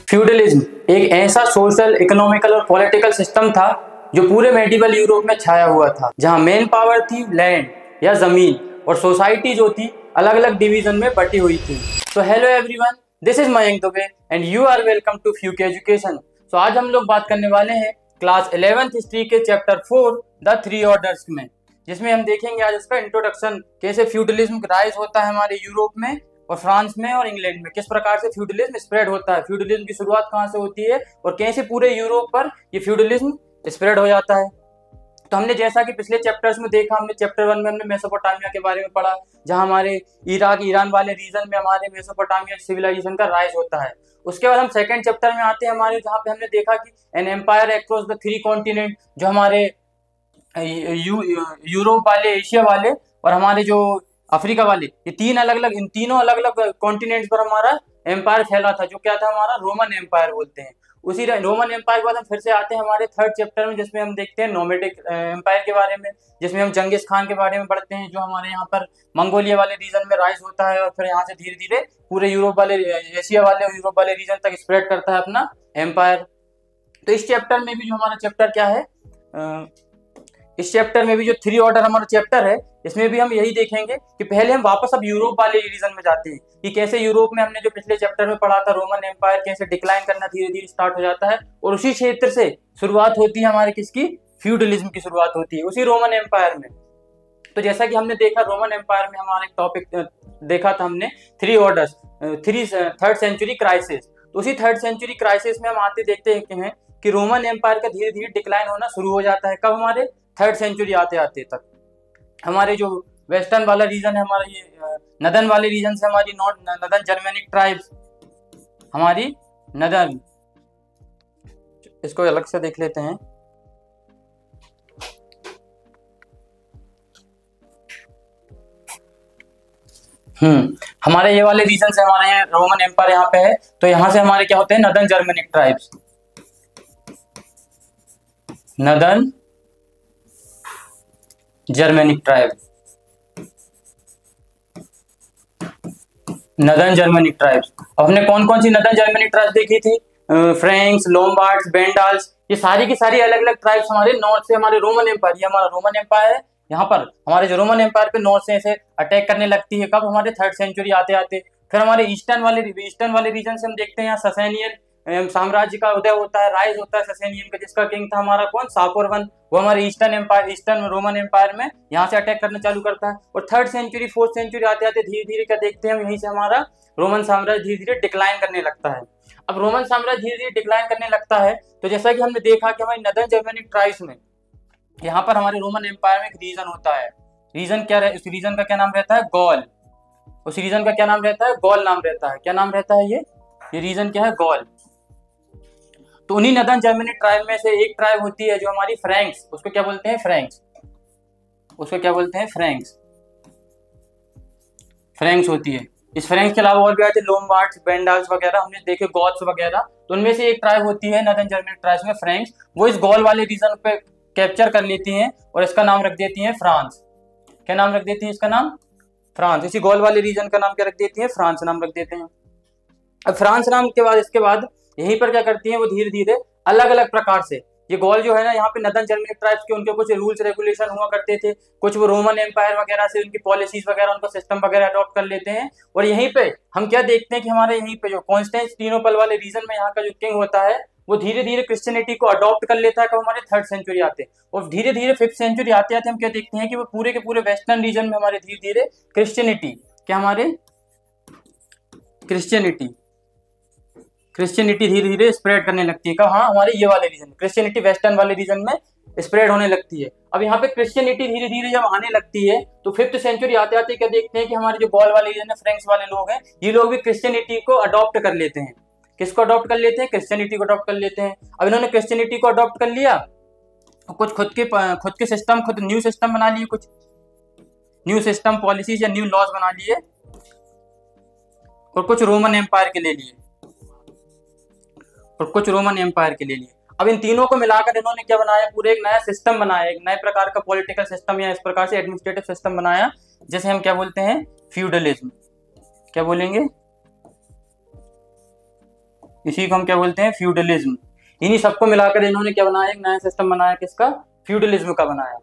Feudalism एक ऐसा social, economical और पॉलिटिकल सिस्टम था जो पूरे मेडिवल यूरोप में छाया हुआ था, जहां मेन पावर थी लैंड या जमीन और सोसाइटी जो थी अलग अलग डिवीजन में बटी हुई थी। तो hello everyone, this is Mayank Dubey and you are welcome to फ्यूके एजुकेशन। तो आज हम लोग बात करने वाले हैं क्लास 11th हिस्ट्री के चैप्टर 4 द थ्री ऑर्डर्स में, जिसमें हम देखेंगे आज इसका इंट्रोडक्शन, कैसे फ्यूडलिज्म राइज होता है हमारे यूरोप में और फ्रांस में और इंग्लैंड में, किस प्रकार से फ्यूडलिज्म स्प्रेड होता है, फ्यूडलिज्म की शुरुआत कहाँ से होती है और कैसे पूरे यूरोप पर ये फ्यूडलिज्म स्प्रेड हो जाता है। तो हमने जैसा कि पिछले चैप्टर्स में देखा, हमने चैप्टर 1 में हमने मेसोपोटामिया के बारे में पढ़ा, जहां हमारे इराक ईरान वाले रीजन में हमारे मेसोपोटामिया सिविलाइजेशन का राइज होता है। उसके बाद हम सेकंड चैप्टर में आते हैं हमारे, जहाँ पे हमने देखा कि an empire across the three continent, जो हमारे यूरोप वाले, एशिया वाले और हमारे जो अफ्रीका वाले, ये इन तीनों अलग अलग कॉन्टिनेंट्स पर हमारा एम्पायर फैला था, जो क्या था हमारा रोमन एम्पायर बोलते हैं। उसी रोमन एम्पायर के बाद हम फिर से आते हैं हमारे थर्ड चैप्टर में, जिसमें हम देखते हैं नोमेडिक एम्पायर के बारे में, जिसमें हम चंगेज खान के बारे में पढ़ते हैं, जो हमारे यहाँ पर मंगोलिया वाले रीजन में राइज होता है और फिर यहाँ से धीरे धीरे पूरे यूरोप वाले, एशिया वाले और यूरोप वाले रीजन तक स्प्रेड करता है अपना एम्पायर। तो इस चैप्टर में भी जो हमारा चैप्टर क्या है, इस चैप्टर में भी जो थ्री ऑर्डर हमारा चैप्टर है, इसमें भी हम यही देखेंगे कि पहले हम वापस अब यूरोप वाले रीजन में जाते हैं कि कैसे यूरोप में हमने जो पिछले चैप्टर में पढ़ा था रोमन एम्पायर कैसे डिक्लाइन करना धीरे धीरे स्टार्ट हो जाता है, और उसी क्षेत्र से शुरुआत होती है हमारे किसकी, फ्यूडलिज्म की शुरुआत होती है उसी रोमन एम्पायर में। तो जैसा कि हमने देखा रोमन एम्पायर में हमारा एक टॉपिक देखा था हमने, three orders, third century crisis. तो उसी थर्ड सेंचुरी क्राइसिस में हम आते देखते हैं कि रोमन एम्पायर का धीरे धीरे डिक्लाइन होना शुरू हो जाता है। कब, हमारे थर्ड सेंचुरी आते आते तक। हमारे जो वेस्टर्न वाला रीजन है हमारा, ये नदन वाले रीजन से हमारी नदन जर्मेनिक ट्राइब्स, हमारी नदन, इसको अलग से देख लेते हैं। हमारे ये वाले रीजन से हमारे यहाँ रोमन एम्पायर यहाँ पे है, तो यहाँ से हमारे क्या होते हैं northern Germanic tribes, northern Germanic tribe, northern Germanic tribes. हमने कौन कौन सी नदन जर्मेनिक ट्राइब्स देखी थी, फ्रैंक्स, लोम्बार्ड्स, वेंडाल्स, ये सारी की सारी अलग अलग ट्राइब्स हमारे नॉर्थ से हमारे रोमन एम्पायर, ये हमारा रोमन एम्पायर है, यहाँ पर हमारे जो रोमन एम्पायर पे नॉर्थ से ऐसे अटैक करने लगती है। कब, हमारे थर्ड सेंचुरी आते आते। फिर हमारे ईस्टर्न वाले रीजन से हम देखते हैं यहाँ ससेनियन साम्राज्य का उदय होता है, राइज होता है ससेनियन का, जिसका किंग था हमारा कौन, सापोरवन। वो हमारे eastern empire, eastern Roman empire में यहाँ से अटैक करना चालू करता है। और थर्ड सेंचुरी फोर्थ सेंचुरी आते आते धीरे धीरे क्या देखते हैं हम, यहीं से हमारा रोमन साम्राज्य धीरे धीरे डिक्लाइन करने लगता है। अब रोमन साम्राज्य धीरे धीरे डिक्लाइन करने लगता है, तो जैसा कि हमने देखा कि हमारी नदर्न जर्मेनिक ट्राइब्स में यहाँ पर हमारे रोमन एम्पायर में एक रीजन होता है, रीजन क्या है, उस रीजन का क्या नाम रहता है, गॉल। उस रीजन का क्या नाम रहता है, गॉल नाम रहता है। क्या नाम रहता है ये रीजन क्या है, गॉल। तो उन्हीं नदर्न जर्मेनिक ट्राइब में से एक ट्राइब होती है जो हमारी फ्रैंक्स, उसको क्या बोलते हैं, फ्रैंक्स, उसको क्या बोलते हैं, फ्रैंक्स, फ्रैंक्स होती है। इस फ्रैंक्स के अलावा और भी आते हैं लोम्बार्ड्स, वेंडाल्स वगैरह, हमने देखे गॉथ्स वगैरह। तो उनमें से एक ट्राइब होती है नदर्न जर्मेनिक ट्राइब्स में फ्रैंक्स, वो इस गॉल वाले रीजन पे कैप्चर कर लेती हैं और इसका नाम रख देती हैं फ्रांस। क्या नाम रख देती है इसका नाम, फ्रांस। इसी गॉल वाले रीजन का नाम क्या रख देती है, फ्रांस नाम रख देते हैं। अब फ्रांस नाम के बाद, इसके बाद यहीं पर क्या करती हैं वो धीरे धीरे अलग अलग प्रकार से, ये गॉल जो है ना, यहाँ पे नदर्न जर्मेनिक ट्राइब्स के उनके कुछ रूल्स रेगुलेशन हुआ करते थे, कुछ वो रोमन एम्पायर वगैरह से उनकी पॉलिसीज वगैरह, उनका सिस्टम वगैरह अडॉप्ट कर लेते हैं। और यहीं पे हम क्या देखते हैं कि हमारे यहीं पे जो कॉन्स्टेंटिनोपल वाले रीजन में यहाँ का जो किंग होता है, वो धीरे धीरे क्रिश्चियनिटी को अडॉप्ट कर लेता है। कब, हमारे थर्ड सेंचुरी आते, और धीरे धीरे फिफ्थ सेंचुरी आते आते हम क्या देखते हैं कि वो पूरे के पूरे वेस्टर्न रीजन में हमारे धीरे धीरे क्रिश्चियनिटी, क्या हमारे क्रिश्चियनिटी धीरे धीरे स्प्रेड करने लगती है। कब, हाँ, हमारे ये वाले रीजन क्रिश्चियनिटी वेस्टर्न वाले रीजन में स्प्रेड होने लगती है। अब यहाँ पे क्रिश्चियनिटी धीरे धीरे जब आने लगती है, तो फिफ्थ सेंचुरी आते आते क्या देखते हैं कि हमारे जो गॉल वाले रीजन है, फ्रैंक्स वाले लोग हैं, ये लोग भी क्रिश्चियनिटी को अडॉप्ट कर लेते हैं। किसको अडॉप्ट कर लेते हैं, क्रिश्चियनिटी को अडॉप्ट कर लेते हैं। अब इन्होंने क्रिश्चियनिटी को अडॉप्ट कर लिया, कुछ खुद के सिस्टम, खुद न्यू सिस्टम बना लिए, कुछ न्यू सिस्टम पॉलिसीज या न्यू लॉज बना लिए, और कुछ रोमन एम्पायर के ले लिए, और कुछ रोमन एम्पायर के ले लिए। अब इन तीनों को मिलाकर इन्होंने क्या बनाया, पूरे एक नया सिस्टम बनाया, एक नए प्रकार का पॉलिटिकल सिस्टम या इस प्रकार से एडमिनिस्ट्रेटिव सिस्टम बनाया, जिसे हम क्या बोलते हैं, फ्यूडलिज्म। क्या बोलेंगे, इसी को हम क्या बोलते हैं, फ्यूडलिज्म। इन्हीं सबको मिलाकर इन्होंने क्या बनाया, एक नया सिस्टम बनाया, किसका, फ्यूडलिज्म का बनाया।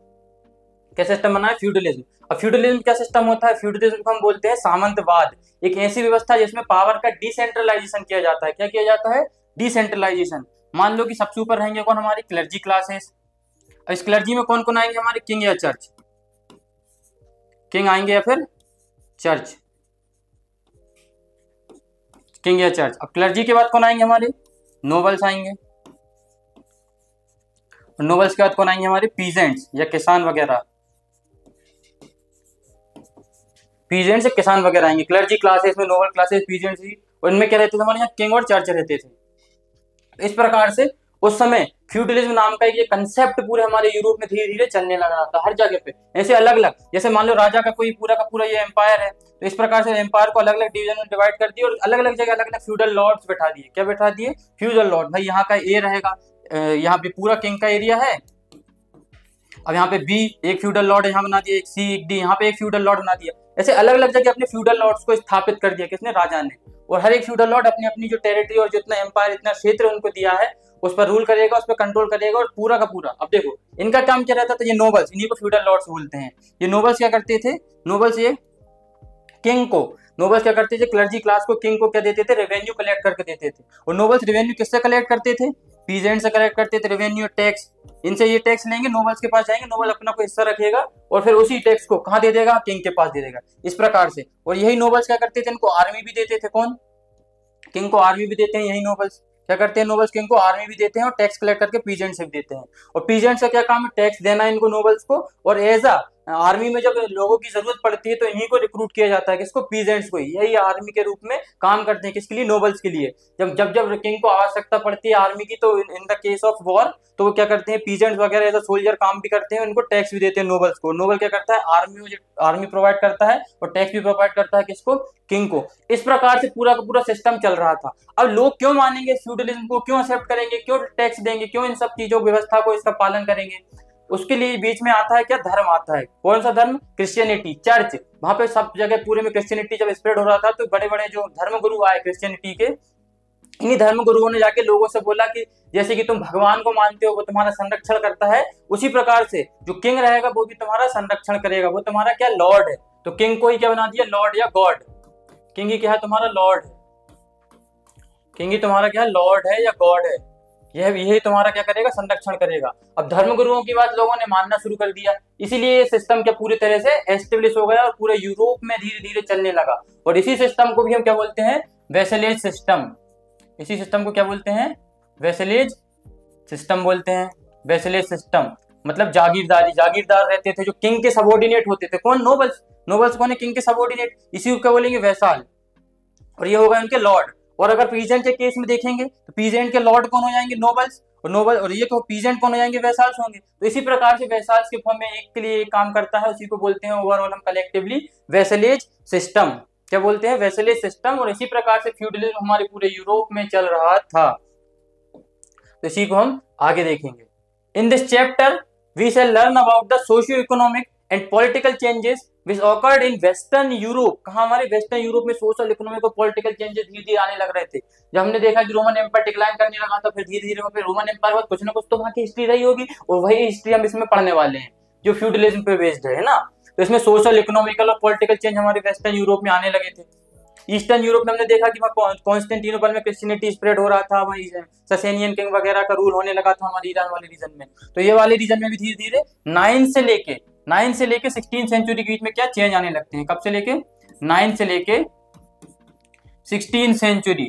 क्या सिस्टम बनाया, फ्यूडलिज्म। अब फ्यूडलिज्म क्या सिस्टम होता है, फ्यूडलिज्म को हम बोलते हैं सामंतवाद, एक ऐसी व्यवस्था जिसमें पावर का डिसेंट्रलाइजेशन किया जाता है। क्या किया जाता है, डिसेंट्रलाइजेशन। मान लो कि सबसे ऊपर रहेंगे कौन, हमारी क्लर्जी क्लासेस। इस क्लर्जी में कौन कौन आएंगे, हमारे किंग या चर्च, किंग आएंगे या फिर चर्च, किंग या चर्च। अब क्लर्जी के बाद कौन आएंगे, हमारे नोबल्स आएंगे। और नोबल्स के बाद कौन आएंगे, हमारे पीजेंट्स या किसान वगैरह, पीजेंट्स या किसान वगैरह आएंगे। क्लर्जी क्लासेस में नोबल क्लासेस, पीजेंट्स ही, और इनमें क्या रहते थे, हमारे यहाँ किंग और चर्च रहते थे। इस प्रकार से उस समय फ्यूडलिज्म नाम का ये कंसेप्ट पूरे हमारे यूरोप में धीरे धीरे चलने लगा था, हर जगह पे ऐसे अलग अलग। जैसे मान लो राजा का कोई पूरा का पूरा ये एम्पायर है, तो इस प्रकार से एम्पायर को अलग अलग डिवीजन में डिवाइड कर दिया और अलग अलग जगह अलग अलग फ्यूडल लॉर्ड्स बैठा दिए। क्या बैठा दिए, फ्यूडल लॉर्ड। भाई यहाँ का ए रहेगा, यहाँ पे पूरा किंग का एरिया है। अब यहाँ पे बी एक फ्यूडल लॉर्ड यहाँ बना दिया, एक सी, एक डी, यहाँ पे एक फ्यूडल लॉर्ड बना दिया। ऐसे अलग अलग जगह अपने फ्यूडल लॉर्ड्स को स्थापित कर दिया, किसने, राजा ने। और हर एक फ्यूडल लॉर्ड अपनी अपनी जो टेरिटरी और जितना एम्पायर, इतना क्षेत्र उनको दिया है, उस पर रूल करेगा, उस पर कंट्रोल करेगा, और पूरा का पूरा। अब देखो इनका काम क्या रहता था, ये नोबल्स, इन्हीं को फ्यूडल लॉर्ड्स बोलते हैं। ये नोबल्स क्या करते थे, नोबल्स ये किंग को, नोबल्स क्या करते थे, क्लर्जी क्लास को, किंग को क्या देते थे, रेवेन्यू कलेक्ट करके देते थे। और नोबल्स रेवेन्यू किससे कलेक्ट करते थे, पीजेंट से कलेक्ट करते थे रेवेन्यू, टैक्स। इनसे ये टैक्स लेंगे, नोबल्स के पास जाएंगे, नोबल अपना कोई हिस्सा रखेगा और फिर उसी टैक्स को कहाँ दे देगा, किंग के पास दे देगा, इस प्रकार से। और यही नोबल्स क्या करते थे, इनको आर्मी भी देते थे। कौन, किंग को आर्मी भी देते हैं यही नोबल्स। क्या करते हैं नोबल्स, किंग को आर्मी भी देते हैं और टैक्स कलेक्ट करके पीजेंट से भी देते हैं। और पीजेंट का क्या काम है, टैक्स देना इनको नोबल्स को। और एज आ आर्मी में जब लोगों की जरूरत पड़ती है तो इन्हीं को रिक्रूट किया जाता है, किसको, पीजेंट्स को। यही आर्मी के रूप में काम करते हैं, किसके लिए, नोबल्स के लिए। जब जब जब किंग को आवश्यकता पड़ती है आर्मी की, तो in the case of war, तो वो क्या करते हैं, पीजेंट्स वगैरह एज अ सोल्जर काम भी करते हैं, उनको टैक्स भी देते हैं नोबल्स को। नोबल क्या करता है, आर्मी प्रोवाइड करता है और टैक्स भी प्रोवाइड करता है, किसको, किंग को। इस प्रकार से पूरा का पूरा सिस्टम चल रहा था। अब लोग क्यों मानेंगे फ्यूडलिज्म को, क्यों एक्सेप्ट करेंगे, क्यों टैक्स देंगे, क्यों इन सब चीजों व्यवस्था को, इसका पालन करेंगे। उसके लिए बीच में आता है क्या, धर्म आता है। कौन सा धर्म, क्रिश्चियनिटी, चर्च। वहां पे सब जगह पूरे में क्रिश्चियनिटी जब स्प्रेड हो रहा था, तो बड़े बड़े जो धर्म गुरु आए क्रिश्चियनिटी के, इन्हीं धर्म गुरुओं ने जाके लोगों से बोला कि जैसे कि तुम भगवान को मानते हो, वो तुम्हारा संरक्षण करता है, उसी प्रकार से जो किंग रहेगा वो भी तुम्हारा संरक्षण करेगा, वो तुम्हारा क्या, लॉर्ड है। तो किंग को ही क्या बना दिया, लॉर्ड या गॉड। किंग ही क्या है, तुम्हारा लॉर्ड है। किंग ही तुम्हारा क्या है, लॉर्ड है या गॉड है। यही तुम्हारा क्या करेगा, संरक्षण करेगा। अब धर्म गुरुओं की बात लोगों ने मानना शुरू कर दिया, इसीलिए ये सिस्टम क्या पूरी तरह से एस्टेब्लिश हो गया और पूरे यूरोप में धीरे धीरे चलने लगा। और इसी सिस्टम को भी हम क्या बोलते हैं, वेसेलेज सिस्टम। इसी सिस्टम को क्या बोलते हैं, वेसेलेज सिस्टम बोलते हैं। वेसेलेज सिस्टम मतलब जागीरदारी, जागीरदार रहते थे जो किंग के सबऑर्डिनेट होते थे। कौन, नोबल्स। नोबल्स कौन है, किंग के सबऑर्डिनेट, इसी को क्या बोलेंगे, वैसाल। और ये होगा उनके लॉर्ड। और अगर पीजेंट के केस में देखेंगे तो पीजेंट के लॉर्ड कौन हो जाएंगे, नोबल्स। और नोबल और ये पीजेंट कौन हो जाएंगे, वैसाल्स होंगे। तो इसी प्रकार से वैसाल्स के फॉर्म में एक के लिए एक काम करता है, उसी को बोलते हैं ओवरऑल हम कलेक्टिवली वेसेलेज सिस्टम। क्या बोलते हैं, वेसेलेज सिस्टम। और इसी प्रकार से फ्यूडलिज्म हमारे पूरे यूरोप में चल रहा था। तो इसी को हम आगे देखेंगे। In this chapter we shall learn about the socio economic and political changes which occurred in western Europe. कहा, हमारे वेस्टर्न यूरोप में सोशल इकोनॉमिक और पॉलिटिकल चेंजेस धीरे धीरे आने लग रहे थे। जब हमने देखा कि रोमन एम्पायर डिक्लाइन करने लगा, तो फिर धीरे धीरे रोमन एम्पायर बाद कुछ ना कुछ तो वहां की हिस्ट्री रही होगी, और वही हिस्ट्री हम इसमें पढ़ने वाले हैं जो फ्यूडलिज्म पे बेस्ड है ना। तो इसमें सोशल इकोनॉमिकल और पॉलिटिकल चेंज हमारे वेस्टर्न यूरोप में आने लगे थे। ईस्टर्न यूरोप में हमने देखा कि वहाँ कॉन्स्टेंटिनोपल में क्रिश्चियनिटी स्प्रेड हो रहा था, वही ससेनियन किंग वगैरह का रूल होने लगा था हमारे ईरान वाले रीजन में। तो ये वाले रीजन में भी धीरे धीरे 9 से लेके 16 सेंचुरी के बीच में क्या चेंज आने लगते हैं। कब से लेके, 9 से लेके 16 सेंचुरी,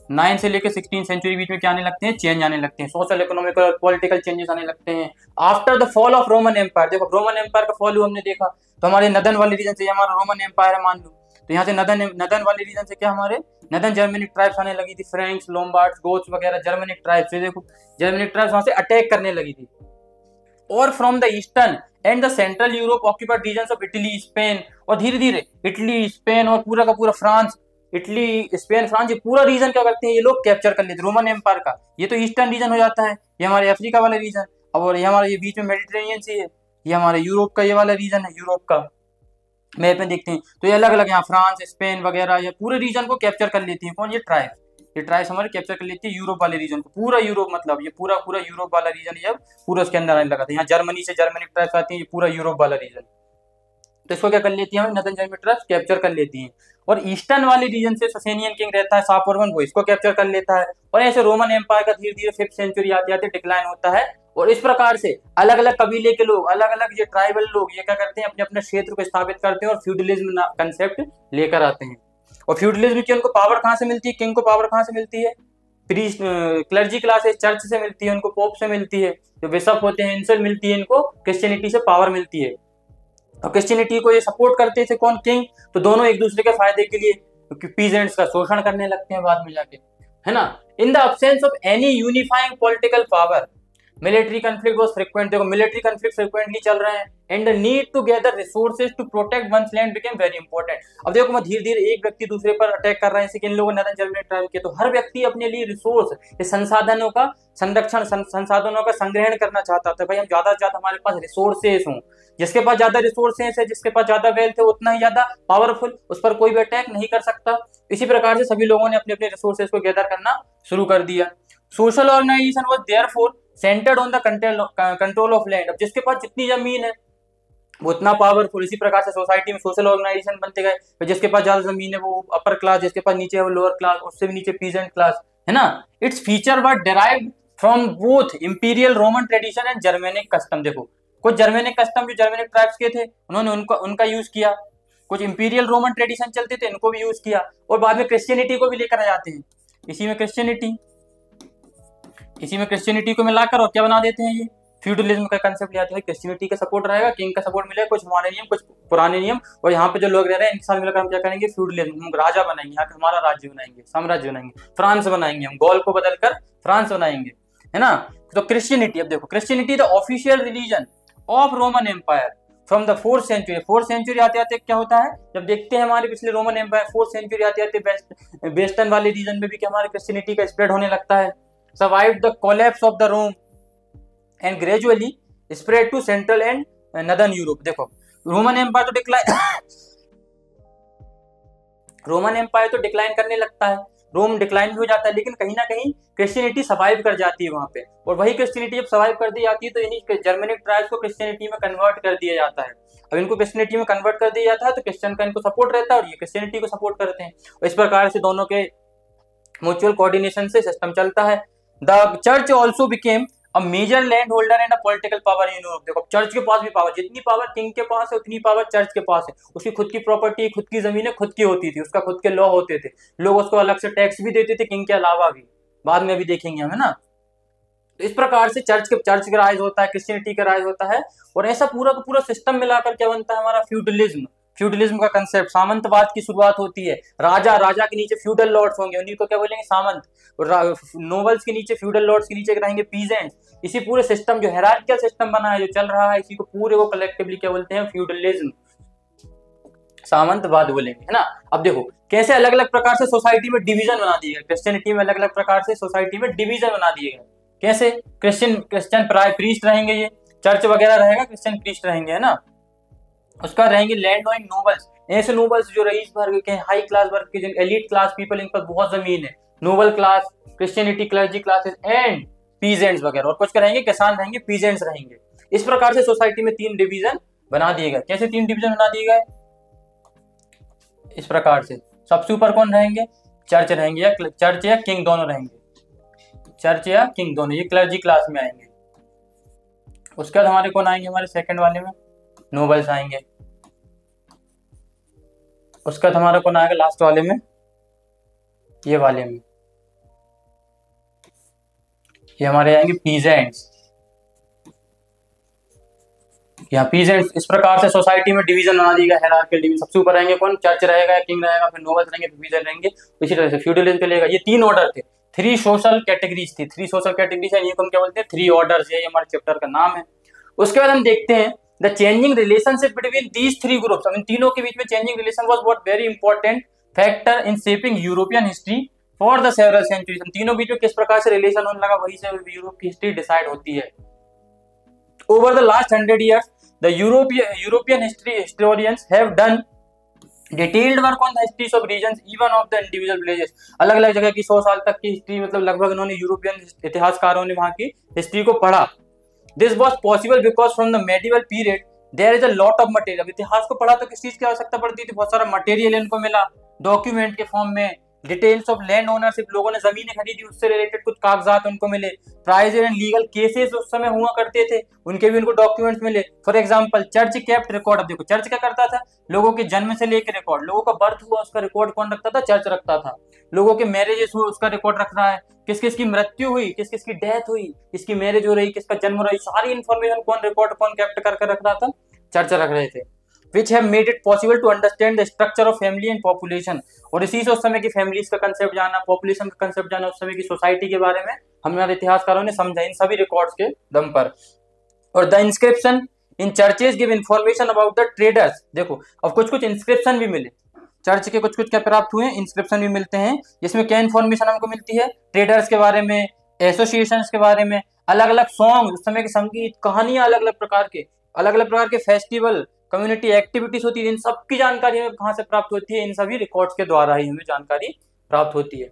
9 से लेके 16 सेंचुरी बीच में क्या आने लगते हैं, चेंज आने लगते हैं। सोशल इकोनॉमिकल और पॉलिटिकल चेंजेस आने लगते हैं after the fall of Roman empire. देखो रोमन एम्पायर का फॉल हमने देखा, तो हमारे नदन वाले रीजन से हमारा रोमन एम्पायर है मान लो, तो यहाँ से नदन वाले रीजन से क्या, हमारे नदन जर्मनिक ट्राइब्स आने लगी थी, फ्रैंक्स, लोम्बार्ड्स, गोथ्स वगैरह जर्मनिक ट्राइब्स। देखो जर्मनिक ट्राइब्स वहां से अटैक करने लगी थी। और from the eastern and the central Europe occupied regions of Italy, Spain, और धीरे धीरे इटली, स्पेन और पूरा का पूरा फ्रांस, इटली, स्पेन, फ्रांस, ये पूरा रीजन क्या करते हैं, ये लोग कैप्चर कर लेते रोमन एम्पायर का। ये तो ईस्टर्न रीजन हो जाता है, ये हमारे अफ्रीका वाला रीजन। और ये हमारा ये बीच में मेडिटेरेनियन सी है, ये हमारे यूरोप का ये वाला रीजन है, यूरोप का मैप में देखते हैं। तो ये अलग अलग यहाँ फ्रांस, स्पेन वगैरह ये पूरे रीजन को कैप्चर कर लेती है कौन, ये ट्राइब। ये ट्राइब्स हमारे कैप्चर कर लेती है यूरोप वाले रीजन को, पूरा यूरोप, मतलब ये पूरा पूरा यूरोप वाला रीजन जब पूरा उसके अंदर आने लगा था। यहाँ जर्मनी से जर्मनिक ट्राइब्स आती है, ये पूरा यूरोप वाला रीजन, तो इसको क्या कर लेती है हमें नदन जर्मनिक ट्राइब्स कैप्चर कर लेती हैं। और ईस्टर्न वाले रीजन से ससेनियन किंग रहता है सापोर्वन, वो इसको कैप्चर कर लेता है। और ऐसे रोमन एम्पायर का धीरे धीरे 5th सेंचुरी आते आते डिक्लाइन होता है। और इस प्रकार से अलग अलग कबीले के लोग, अलग अलग ये ट्राइबल लोग ये क्या करते हैं, अपने अपने क्षेत्र को स्थापित करते हैं और फ्यूडलिज्म कंसेप्ट लेकर आते हैं। और फ्यूडलिज्म की उनको पावर कहाँ से मिलती है, किंग को पावर कहाँ से मिलती है, प्रीस्ट क्लर्जी क्लास है, चर्च से मिलती है, उनको पोप से मिलती है, जो बिशप होते हैं इनसे मिलती है, इनको क्रिश्चियनिटी से पावर मिलती है। और क्रिश्चियनिटी को ये सपोर्ट करते थे कौन, किंग, तो दोनों एक दूसरे के फायदे के लिए पीजेंट्स का शोषण करने लगते हैं बाद में जाके, है ना। In the absence of any unifying political power military conflict was frequent, देखो मिलिट्री कॉन्फ्लिक्ट फ्रीक्वेंटली चल रहे हैं, and the need to gather resources to protect one's land became very important. अब देखो मैं धीरे धीरे एक व्यक्ति दूसरे पर अटैक कर रहे हैं, इन लोगों ने नदन जर्मनिक ट्राइब किया, तो हर व्यक्ति अपने लिए रिसोर्स, संसाधनों का संरक्षण, संसाधनों का संग्रहण करना चाहता था। भाई हम ज्यादा से ज्यादा हमारे पास रिसोर्सेज हों, जिसके पास ज्यादा रिसोर्सेज है, जिसके पास ज्यादा वेल्थ है, उतना ही ज्यादा पावरफुल, उस पर कोई भी अटैक नहीं कर सकता। इसी प्रकार से सभी लोगों ने अपने अपने रिसोर्सेज को गैदर करना शुरू कर दिया। Social organisation was therefore centred on the control of land, अब जिसके पास जितनी जमीन है वो उतना पावरफुल। इसी प्रकार से सोसाइटी में सोशल ऑर्गेनाइजेशन बनते गए, तो जिसके पास ज्यादा जमीन है वो अपर क्लास, जिसके पास नीचे है वो लोअर क्लास, उससे भी नीचे पीजेंट क्लास, है ना। Its feature were derived from both imperial Roman tradition and Germanic custom. देखो कुछ जर्मेनिक कस्टम जो जर्मेनिक ट्राइब्स के थे उन्होंने उनका यूज किया, कुछ इंपीरियल रोमन ट्रेडिशन चलते थे इनको भी यूज किया, और बाद में क्रिश्चियनिटी को भी लेकर आ जाते हैं। इसी में क्रिश्चियनिटी को मिलाकर और क्या बना देते हैं, ये फ्यूडलिज्म का कंसेप्ट ले आते हैं। क्रिश्चियनिटी का सपोर्ट रहेगा, किंग का सपोर्ट मिलेगा, कुछ हमारे नियम कुछ पुराने नियम, और यहाँ पे जो लोग रह रहे हैं इनके साथ मिलकर हम क्या करेंगे, फ्यूडलिज्म, हम राजा बनाएंगे, यहाँ पे हमारा राज्य बनाएंगे, साम्राज्य बनाएंगे, फ्रांस बनाएंगे, हम गॉल को बदलकर फ्रांस बनाएंगे, है ना। तो क्रिश्चियनिटी, अब देखो Christianity the official religion of Roman empire from the 4th century. 4th century आते आते क्या होता है, जब देखते हैं हमारे पिछले रोमन एम्पायर 4th सेंचुरी आते आते वेस्टर्न वाले रीजन में भी क्या हमारे क्रिश्चियनिटी का स्प्रेड होने लगता है। Survived the collapse of the Rome and gradually spread to central and northern Europe. देखो रोमन एम्पायर तो डिक्लाइन करने लगता है, रोम डिक्लाइन भी हो जाता है, लेकिन कहीं ना कहीं क्रिश्चियनिटी सर्वाइव कर जाती है वहां पे। और वही क्रिश्चियनिटी जब सर्वाइव कर दी जाती है तो इन्हीं जर्मनिक ट्राइब्स को क्रिश्चियनिटी में कन्वर्ट कर दिया जाता है। अब इनको क्रिश्चियनिटी में कन्वर्ट कर दिया जाता है तो क्रिश्चियन का इनको सपोर्ट रहता है और ये क्रिश्चियनिटी को सपोर्ट करते हैं, और इस प्रकार से दोनों के म्यूचुअल कोऑर्डिनेशन से सिस्टम चलता है। The church also became a major land holder and a political power in Europe. देखो चर्च के पास भी पावर, जितनी पावर किंग के पास है उतनी पावर चर्च के पास है। उसकी खुद की प्रॉपर्टी, खुद की जमीनें खुद की होती थी, उसका खुद के लॉ होते थे, लोग उसको अलग से टैक्स भी देते थे किंग के अलावा भी, बाद में भी देखेंगे हम, है ना। तो इस प्रकार से चर्च का राइज होता है, क्रिश्चियनिटी का राइज होता है, और ऐसा पूरा का पूरा सिस्टम मिलाकर क्या बनता है हमारा फ्यूडलिज्म का कंसेप्ट। सामंतवाद की शुरुआत होती है, राजा के नीचे फ्यूडल लॉर्ड्स होंगे, उन्हीं को क्या बोलेंगे, सामंत। नोबल्स के नीचे, फ्यूडल लॉर्ड्स के नीचे रहेंगे पीजेंट्स। इसी पूरे सिस्टम जो हायरार्किकल सिस्टम बना है, जो चल रहा है, इसी को पूरे को कलेक्टिवली क्या बोलते हैं, फ्यूडलिज्म, सामंतवाद बोलेंगे, है ना। अब देखो कैसे अलग अलग प्रकार से सोसाइटी में डिवीजन बना दिए गए, क्रिश्चियनिटी में अलग अलग प्रकार से सोसाइटी में डिवीजन बना दिए गए। कैसे, क्रिश्चियन प्रीस्ट रहेंगे, ये चर्च वगैरह रहेगा, क्रिश्चियन प्रीस्ट रहेंगे, है ना। उसका रहेंगे लैंड ओनिंग नोबल्स, ऐसे नोबल्स जो रईस वर्ग के, हाई क्लास वर्ग के, जिन एलीट क्लास पीपल, इन पर बहुत जमीन है, noble class, Christianity, clergy classes and peasants वगैरह। और कुछ क्या रहेंगे, किसान रहेंगे, पीजेंट्स रहेंगे। इस प्रकार से सोसाइटी में 3 डिवीजन बना दिए गए। कैसे 3 डिवीजन बना दिए गए, इस प्रकार से। सबसे ऊपर कौन रहेंगे, चर्च रहेंगे, या चर्च या किंग दोनों रहेंगे, चर्च या किंग दोनों, ये क्लर्जी क्लास में आएंगे। उसके बाद हमारे कौन आएंगे, हमारे सेकंड वाले में नोबल्स आएंगे। उसका हमारा कौन आएगा लास्ट वाले में, ये वाले में, ये हमारे आएंगे पीजेंट्स। यहाँ पीजेंट्स। इस प्रकार से सोसाइटी में डिवीजन बना दिया गया, हायरार्किकल डिवीजन। सबसे ऊपर रहेंगे कौन, चर्च रहेगा, किंग रहेगा, फिर नोबल्स रहेंगे, फिर पीजेंट रहेंगे। इसी तरह से फ्यूडलिज्म चलेगा। ये 3 ऑर्डर थे, 3 सोशल कैटेगरीज थी, 3 सोशल कैटेगरीज है, ये हम क्या बोलते हैं, 3 ऑर्डर्स, ये हमारे चैप्टर का नाम है। उसके बाद हम देखते हैं the changing relationship between these 3 groups. इन तीनों के बीच में changing relation was what very important factor in shaping European history for the several centuries. तीनों बीच में किस प्रकार से रिलेशन होने लगा, वही से यूरोप की हिस्ट्री डिसाइड होती है। Over the last 100 years the European history historians have done detailed work on the histories of regions even of the individual villages, अलग अलग जगह की 100 साल तक की हिस्ट्री, मतलब लगभग इन्होंने यूरोपियन इतिहासकारों ने वहां की हिस्ट्री को पढ़ा। This was possible because from the medieval period there is a lot of material. इतिहास को पढ़ा तो किस चीज की आवश्यकता पड़ती थी, बहुत सारा मटेरियल इनको मिला डॉक्यूमेंट के फॉर्म में। डिटेल्स ऑफ लैंड ओनरशिप, लोगों ने जमीनें खरीदी, उससे रिलेटेड कुछ कागजात उनको मिले। प्राइज एंड लीगल केसेस उस समय हुआ करते थे, उनके भी उनको डॉक्यूमेंट्स मिले। For example church kept record. अब देखो चर्च क्या करता था, लोगों के जन्म से लेकर रिकॉर्ड, लोगों का बर्थ हुआ उसका रिकॉर्ड कौन रखता था, चर्च रखता था। लोगों के मैरिजेस हुए उसका रिकॉर्ड रख रहा है, किस किस की मृत्यु हुई, किस किस की डेथ हुई, किसकी मैरिज हो रही, किसका जन्म हो रही, सारी इन्फॉर्मेशन कौन रिकॉर्ड कौन कैप्ट करके रख रहा था, चर्च रख रहे थे। which have made it possible to understand the structure of family and population। और इसी से उस समय की फैमिलीज का कंसेप्ट जाना, पॉपुलेशन का कंसेप्ट जाना, उस समय की सोसाइटी के बारे में हमारे इतिहासकारों ने समझा इन सभी रिकॉर्ड्स के दम पर। और the inscription in churches give information about the traders. देखो अब कुछ कुछ इंस्क्रिप्शन भी मिले, चर्च के कुछ कुछ क्या प्राप्त हुए, इंस्क्रिप्शन भी मिलते हैं, जिसमें क्या इन्फॉर्मेशन हमको मिलती है, ट्रेडर्स के बारे में, एसोसिएशन के बारे में, अलग अलग सॉन्ग, उस समय के संगीत, कहानियां, अलग अलग प्रकार के फेस्टिवल, कम्युनिटी एक्टिविटीज होती है, इन सब की जानकारी हमें कहाँ से प्राप्त होती है, इन सभी रिकॉर्ड्स के द्वारा ही हमें जानकारी प्राप्त होती है।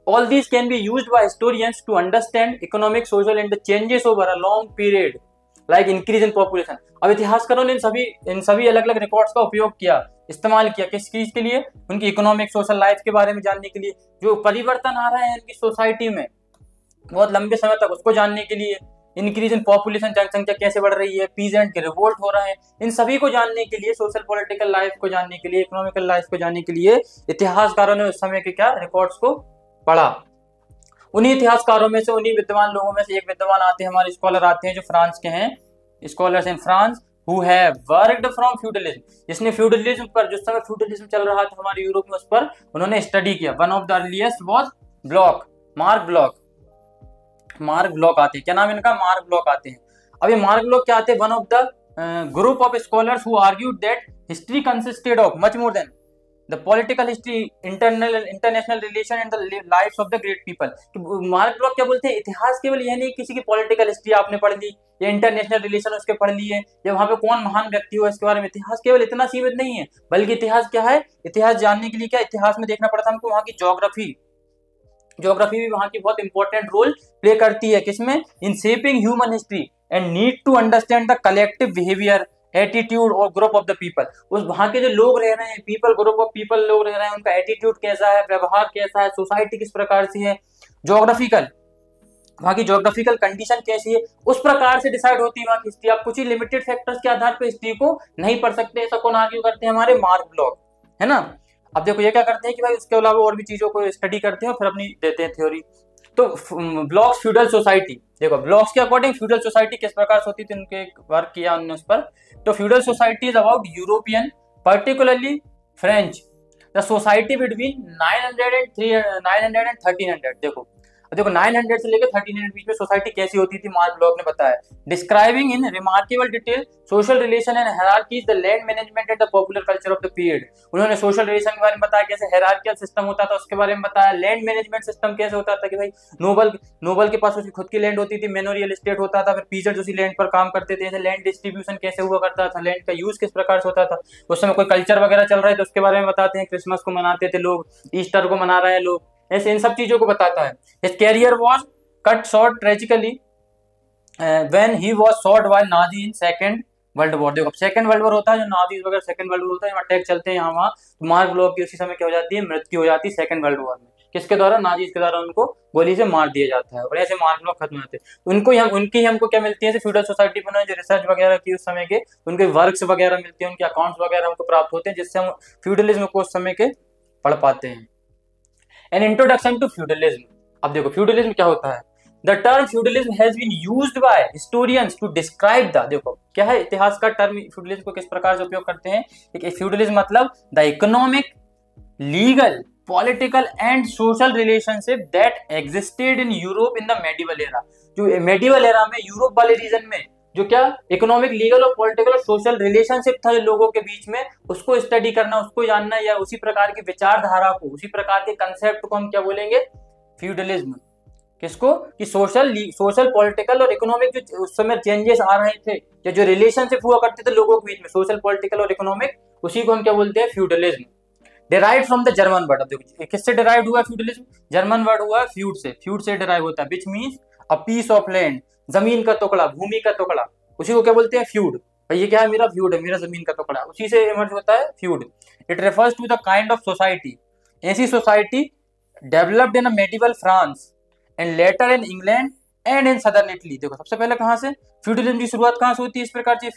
All these can be used by historians to understand economic, social and the changes over a long period like increase in population. अब इतिहासकारों ने इन सभी अलग अलग रिकॉर्ड्स का उपयोग किया, इस्तेमाल किया, किस चीज के लिए, उनकी इकोनॉमिक सोशल लाइफ के बारे में जानने के लिए, जो परिवर्तन आ रहा है उनकी सोसाइटी में बहुत लंबे समय तक, उसको जानने के लिए, इंक्रीज इन पॉपुलेशन, जनसंख्या कैसे बढ़ रही है, पीजेंट के रिवोल्ट हो रहे हैं, इन सभी को जानने के लिए, सोशल पॉलिटिकल लाइफ को जानने के लिए, इकोनॉमिकल लाइफ को जानने के लिए इतिहासकारों ने उस समय के क्या रिकॉर्ड्स को पढ़ा। उन्हीं इतिहासकारों में से, उन्हीं विद्वान लोगों में से एक विद्वान आते हैं, हमारे स्कॉलर आते हैं जो फ्रांस के हैं, scholars in France who have worked from feudalism, जिसने फ्यूडलिज्म पर, जिस समय फ्यूडलिज्म चल रहा था हमारे यूरोप में, उस पर उन्होंने स्टडी किया। One of the earliest was block, mark block आते हैं, क्या नाम है इनका, मार्क ब्लॉक आते हैं। अब ये मार्क ब्लॉक क्या आते हैं, one of the group of scholars who argued that history consisted of much more than the political history, international relation and the lives of the great people. Mark block क्या बोलते हैं, इतिहास केवल यह नहीं किसी की पॉलिटिकल हिस्ट्री आपने पढ़ ली या इंटरनेशनल रिलेशन उसके पढ़ लिए या वहां पे कौन महान व्यक्ति हुआ इसके बारे में, इतिहास केवल इतना सीमित नहीं है, बल्कि इतिहास क्या है, इतिहास जानने के लिए क्या, इतिहास में देखना पड़ता है हमको वहां की ज्योग्राफी भी वहां की बहुत इंपॉर्टेंट रोल प्ले करती है, किसमें, in shaping human history and need to understand the collective behaviour, attitude और ग्रुप ऑफ द पीपल। उस वहां के जो लोग रह रहे हैं, पीपल, ग्रुप ऑफ पीपल लोग रह रहे हैं, उनका एटीट्यूड कैसा है, व्यवहार कैसा है, सोसाइटी किस प्रकार से है, ज्योग्राफिकल, वहां की ज्योग्राफिकल कंडीशन कैसी है, उस प्रकार से डिसाइड होती है वहां की हिस्ट्री। आप कुछ ही लिमिटेड फैक्टर्स के आधार पर हिस्ट्री को नहीं पढ़ सकते, ऐसा कौन आर्ग्यू करते हैं, हमारे मार्क ब्लॉक, है ना। अब देखो ये क्या करते हैं कि भाई उसके अलावा और भी चीजों को स्टडी करते हैं और फिर अपनी देते हैं थ्योरी। तो ब्लॉक्स फ्यूडल सोसाइटी, देखो ब्लॉक्स के अकॉर्डिंग फ्यूडल सोसाइटी किस प्रकार से होती थी, उनके वर्क किया उन्होंने उस पर। तो feudal society is about European, particularly French, the society between 900 and 1300। देखो 900 से लेकर 1300 बीच में सोसाइटी कैसी होती थी, मार्क ब्लॉक ने बताया। Describing in remarkable detail social relation and hierarchies, the land management and the popular culture of the period. उन्होंने सोशल रिलेशन के बारे में बताया, कैसे हायरार्कियल सिस्टम होता था उसके बारे में बताया, लैंड मैनेजमेंट सिस्टम कैसे होता था कि भाई नोबल के पास उसकी खुद की लैंड होती थी, मेमोरियल स्टेट होता था, फिर पीजर्स उसी लैंड पर काम करते थे, लैंड डिस्ट्रीब्यूशन कैसे हुआ करता था, लैंड का यूज किस प्रकार से होता था, उस समय कोई कल्चर वगैरह चल रहा है तो उसके बारे में बताते हैं, क्रिसमस को मनाते थे लोग, ईस्टर को मना रहे हैं लोग, ऐसे इन सब चीजों को बताता है। His career was cut short tragically when he was shot by Nazi in second world war. देखो सेकंड वर्ल्ड वॉर होता है, जो नाजीज वगैरह सेकंड वर्ल्ड वॉर होता है, अटैक चलते हैं यहाँ वहाँ, तो मार्क ब्लॉक की उसी समय क्या हो जाती है, मृत्यु हो जाती है सेकंड वर्ल्ड वॉर में। किसके द्वारा, नाजीज के द्वारा उनको गोली से मार दिया जाता है, और ऐसे मार्क ब्लॉक खत्म होते हैं। उनकी हमको क्या मिलती है, फ्यूडल सोसाइटी पर जो रिसर्च वगैरह की उस समय के, उनके वर्क्स वगैरह मिलते हैं, उनके अकाउंट्स वगैरह हमको प्राप्त होते हैं, जिससे हम फ्यूडलिज्म को उस समय के पढ़ पाते हैं। An introduction to feudalism. अब देखो फ्यूडलिज्म क्या होता है, The term feudalism has been used by historians to describe the, देखो क्या है, इतिहास का टर्म फ्यूडलिज्म को किस प्रकार से उपयोग करते हैं, फ्यूडलिज्म मतलब the economic, legal, political and social relationship that existed in Europe in the medieval era. जो मेडिवल एरा में यूरोप वाले रीजन में जो क्या इकोनॉमिक, लीगल और पॉलिटिकल और सोशल रिलेशनशिप था लोगों के बीच में, उसको स्टडी करना, उसको जानना, या उसी प्रकार की विचारधारा को, उसी प्रकार के कंसेप्ट को हम क्या बोलेंगे, फ्यूडलिज्म। किसको, कि सोशल पॉलिटिकल और इकोनॉमिक जो उस समय चेंजेस आ रहे थे, या जो रिलेशनशिप हुआ करते थे लोगों के बीच में, सोशल पॉलिटिकल और इकोनॉमिक, उसी को हम क्या बोलते हैं, feudalism. Derive from the German word. अब देखो किससे डिराइव हुआ फ्यूडलिज्म, जर्मन वर्ड हुआ फ्यूड से, फ्यूड से डिराइव होता है, which means a piece of land, जमीन का टुकड़ा, भूमि का टुकड़ा, उसी को क्या बोलते हैं फ्यूड। भाई ये क्या है, मेरा फ्यूड है, मेरा जमीन का टुकड़ा, उसी से इमर्ज होता है feud. It refers to the kind of society, ऐसी society developed in medieval France and later in England and in southern Italy. देखो सबसे पहले कहां से फ्यूडलिज्म की शुरुआत कहां से होती है, इस प्रकार से